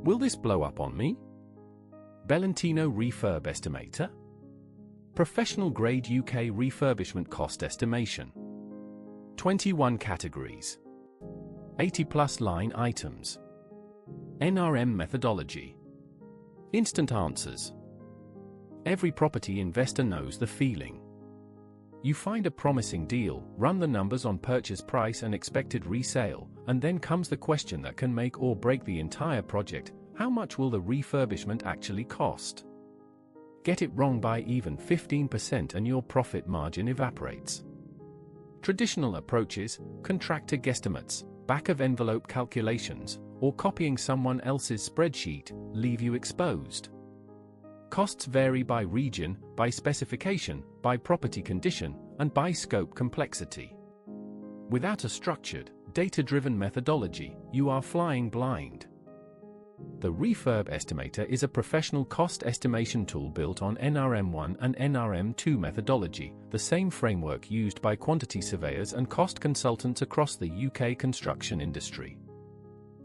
Will this blow up on me? Belentino Refurb Estimator. Professional grade UK refurbishment cost estimation. 21 categories. 80+ line items. NRM methodology. Instant answers. Every property investor knows the feeling. You find a promising deal, run the numbers on purchase price and expected resale, and then comes the question that can make or break the entire project: how much will the refurbishment actually cost? Get it wrong by even 15% and your profit margin evaporates. Traditional approaches, contractor guesstimates, back-of-envelope calculations, or copying someone else's spreadsheet, leave you exposed. Costs vary by region, by specification, by property condition, and by scope complexity. Without a structured, data-driven methodology, you are flying blind. The Refurb Estimator is a professional cost estimation tool built on NRM1 and NRM2 methodology, the same framework used by quantity surveyors and cost consultants across the UK construction industry.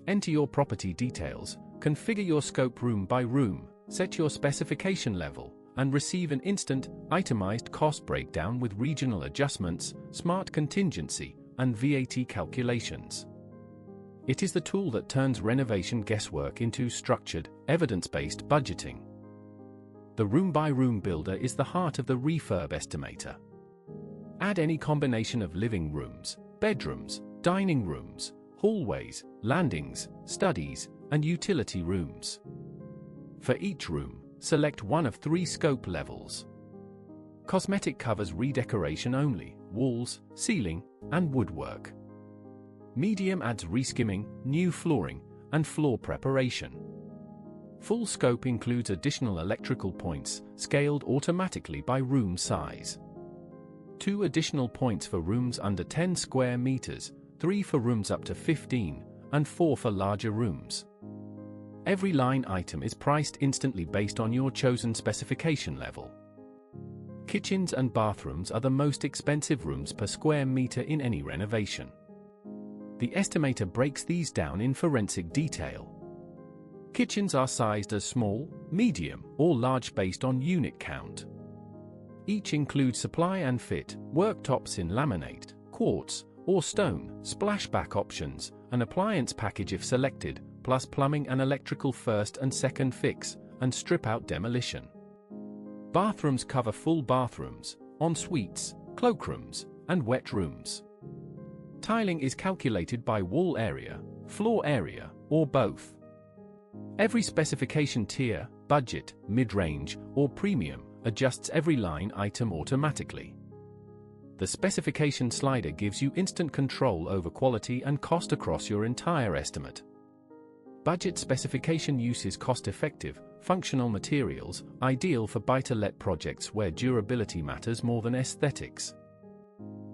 Enter your property details, configure your scope room by room, set your specification level, and receive an instant, itemized cost breakdown with regional adjustments, smart contingency, and VAT calculations. It is the tool that turns renovation guesswork into structured, evidence-based budgeting. The room-by-room builder is the heart of the Refurb Estimator. Add any combination of living rooms, bedrooms, dining rooms, hallways, landings, studies, and utility rooms. For each room, select one of 3 scope levels. Cosmetic covers redecoration only, walls, ceiling, and woodwork. Medium adds reskimming, new flooring, and floor preparation. Full scope includes additional electrical points, scaled automatically by room size. 2 additional points for rooms under 10 square meters, 3 for rooms up to 15, and 4 for larger rooms. Every line item is priced instantly based on your chosen specification level. Kitchens and bathrooms are the most expensive rooms per square meter in any renovation. The estimator breaks these down in forensic detail. Kitchens are sized as small, medium, or large based on unit count. Each includes supply and fit, worktops in laminate, quartz, or stone, splashback options, an appliance package if selected, plus plumbing and electrical first and second fix, and strip-out demolition. Bathrooms cover full bathrooms, en-suites, cloakrooms, and wet rooms. Tiling is calculated by wall area, floor area, or both. Every specification tier, budget, mid-range, or premium, adjusts every line item automatically. The specification slider gives you instant control over quality and cost across your entire estimate. Budget specification use is cost-effective, functional materials, ideal for buy-to-let projects where durability matters more than aesthetics.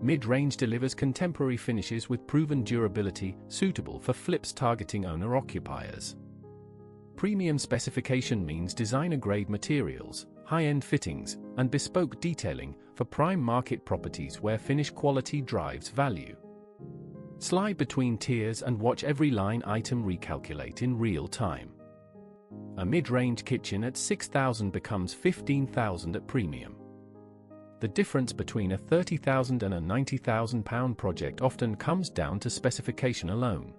Mid-range delivers contemporary finishes with proven durability, suitable for flips targeting owner-occupiers. Premium specification means designer-grade materials, high-end fittings, and bespoke detailing for prime market properties where finish quality drives value. Slide between tiers and watch every line item recalculate in real time. A mid-range kitchen at £6,000 becomes £15,000 at premium. The difference between a £30,000 and a £90,000 project often comes down to specification alone.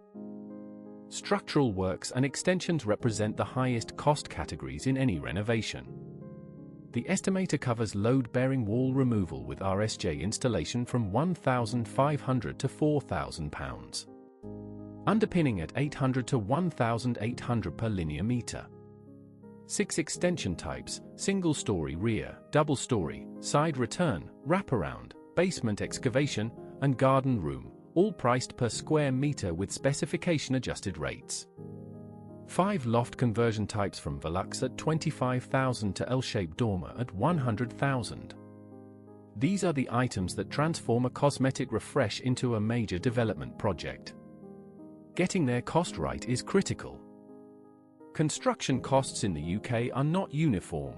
Structural works and extensions represent the highest cost categories in any renovation. The estimator covers load-bearing wall removal with RSJ installation from £1,500 to £4,000. Underpinning at £800 to £1,800 per linear meter. 6 extension types: single-story rear, double-story, side return, wraparound, basement excavation, and garden room, all priced per square meter with specification-adjusted rates. 5 loft conversion types from Velux at £25,000 to L-shaped dormer at £100,000. These are the items that transform a cosmetic refresh into a major development project. Getting their cost right is critical. Construction costs in the UK are not uniform.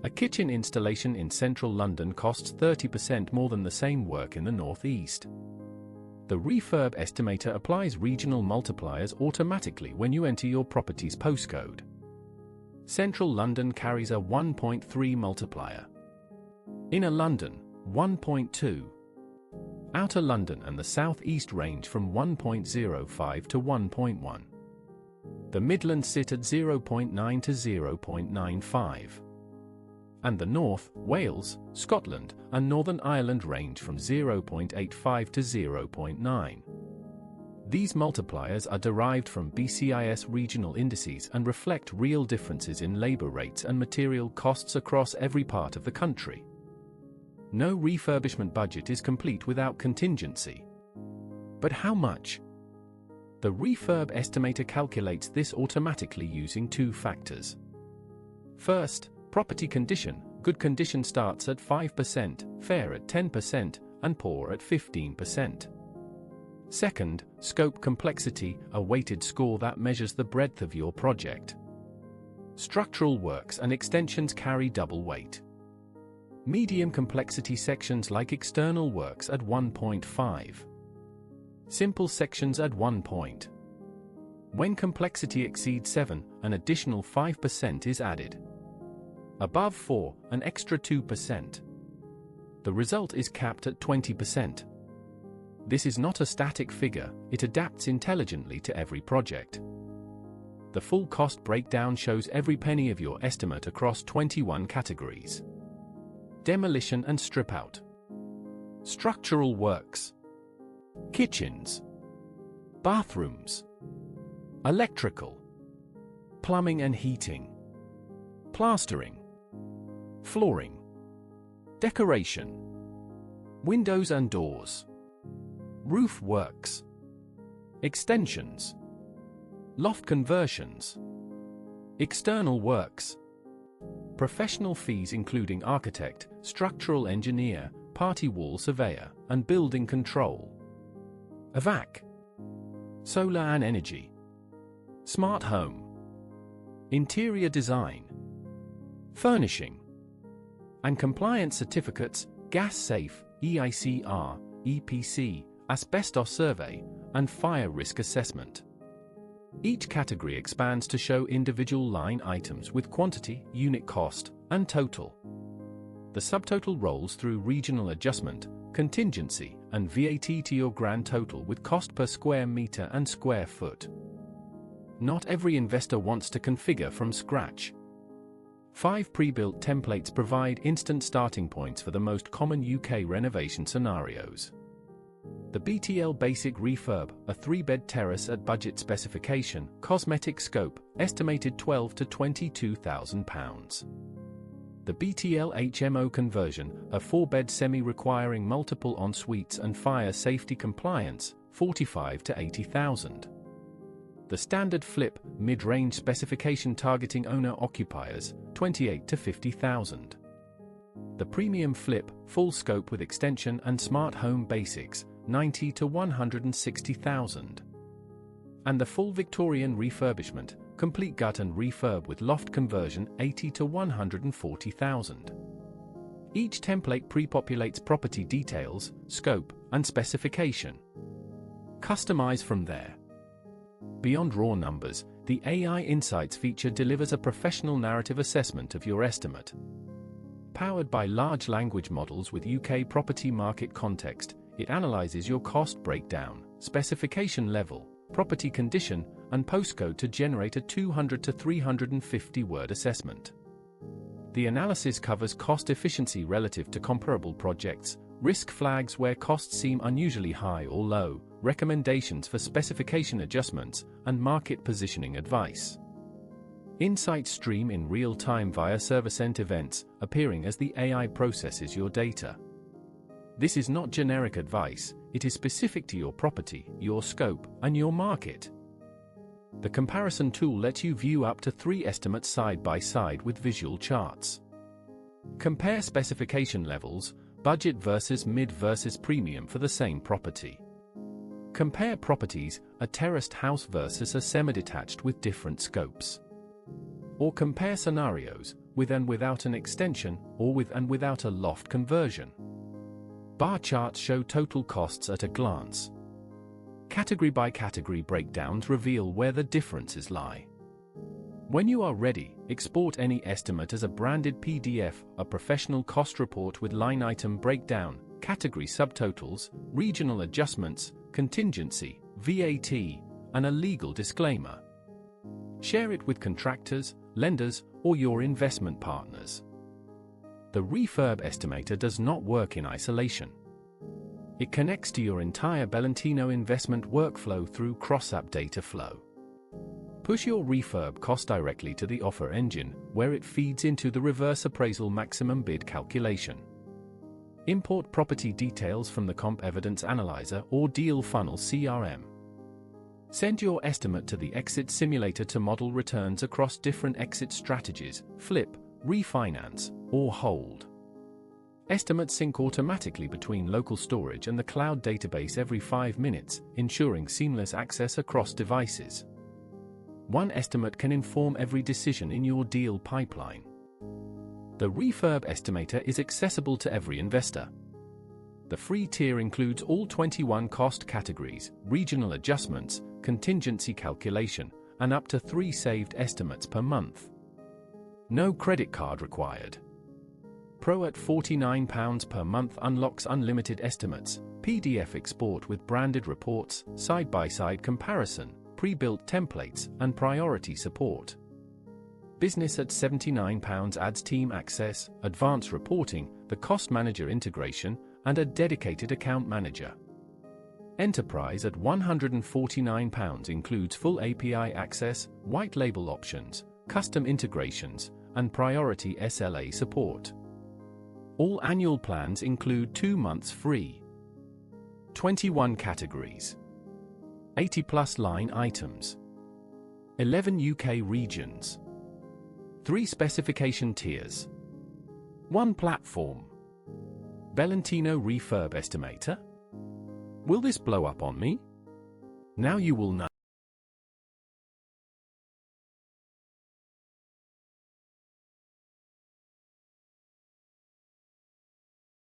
A kitchen installation in central London costs 30% more than the same work in the northeast. The Refurb Estimator applies regional multipliers automatically when you enter your property's postcode. Central London carries a 1.3 multiplier. Inner London, 1.2. Outer London and the South East range from 1.05 to 1.1. The Midlands sit at 0.9 to 0.95. And the North, Wales, Scotland, and Northern Ireland range from 0.85 to 0.9. These multipliers are derived from BCIS regional indices and reflect real differences in labour rates and material costs across every part of the country. No refurbishment budget is complete without contingency. But how much? The Refurb Estimator calculates this automatically using two factors. First, property condition. Good condition starts at 5%, fair at 10%, and poor at 15%. Second, scope complexity, a weighted score that measures the breadth of your project. Structural works and extensions carry double weight. Medium complexity sections like external works at 1.5. Simple sections at 1 point. When complexity exceeds 7, an additional 5% is added. Above 4, an extra 2%. The result is capped at 20%. This is not a static figure, it adapts intelligently to every project. The full cost breakdown shows every penny of your estimate across 21 categories. Demolition and strip out. Structural works. Kitchens. Bathrooms. Electrical. Plumbing and heating. Plastering. Flooring. Decoration. Windows and doors. Roof works. Extensions. Loft conversions. External works. Professional fees including architect, structural engineer, party wall surveyor, and building control. EVAC. Solar and energy. Smart home. Interior design. Furnishing. And compliance certificates, gas safe, EICR, EPC, asbestos survey, and fire risk assessment. Each category expands to show individual line items with quantity, unit cost, and total. The subtotal rolls through regional adjustment, contingency, and VAT to your grand total with cost per square meter and square foot. Not every investor wants to configure from scratch. 5 pre-built templates provide instant starting points for the most common UK renovation scenarios. The BTL Basic Refurb, a 3-bed terrace at budget specification, cosmetic scope, estimated £12,000 to £22,000. The BTL HMO conversion, a 4-bed semi requiring multiple en-suites and fire safety compliance, £45,000 to £80,000. The standard flip, mid-range specification targeting owner-occupiers, £28,000 to £50,000. The premium flip, full scope with extension and smart home basics, £90,000 to £160,000. And the full Victorian refurbishment, complete gut and refurb with loft conversion, £80,000 to £140,000. Each template pre-populates property details, scope, and specification. Customize from there. Beyond raw numbers, the AI Insights feature delivers a professional narrative assessment of your estimate. Powered by large language models with UK property market context, it analyzes your cost breakdown, specification level, property condition, and postcode to generate a 200 to 350 word assessment. The analysis covers cost efficiency relative to comparable projects, risk flags where costs seem unusually high or low, recommendations for specification adjustments, and market positioning advice. Insights stream in real time via server-sent events, appearing as the AI processes your data. This is not generic advice, it is specific to your property, your scope, and your market. The comparison tool lets you view up to 3 estimates side by side with visual charts. Compare specification levels, budget versus mid versus premium for the same property. Compare properties, a terraced house versus a semi-detached with different scopes. Or compare scenarios, with and without an extension, or with and without a loft conversion. Bar charts show total costs at a glance. Category by category breakdowns reveal where the differences lie. When you are ready, export any estimate as a branded PDF, a professional cost report with line item breakdown, category subtotals, regional adjustments, contingency, VAT, and a legal disclaimer. Share it with contractors, lenders, or your investment partners. The Refurb Estimator does not work in isolation. It connects to your entire Belentino investment workflow through cross-app data flow. Push your refurb cost directly to the offer engine, where it feeds into the reverse appraisal maximum bid calculation. Import property details from the Comp Evidence Analyzer or Deal Funnel CRM. Send your estimate to the exit simulator to model returns across different exit strategies: flip, refinance, or hold. Estimates sync automatically between local storage and the cloud database every 5 minutes, ensuring seamless access across devices. One estimate can inform every decision in your deal pipeline. The Refurb Estimator is accessible to every investor. The free tier includes all 21 cost categories, regional adjustments, contingency calculation, and up to 3 saved estimates per month. No credit card required. Pro at £49 per month unlocks unlimited estimates, PDF export with branded reports, side-by-side comparison, pre-built templates, and priority support. Business at £79 adds team access, advanced reporting, the cost manager integration, and a dedicated account manager. Enterprise at £149 includes full API access, white label options, custom integrations, and priority SLA support. All annual plans include 2 months free. 21 categories. 80+ line items. 11 UK regions. 3 specification tiers. 1 platform. Belentino Refurb Estimator? Will this blow up on me? Now you will know.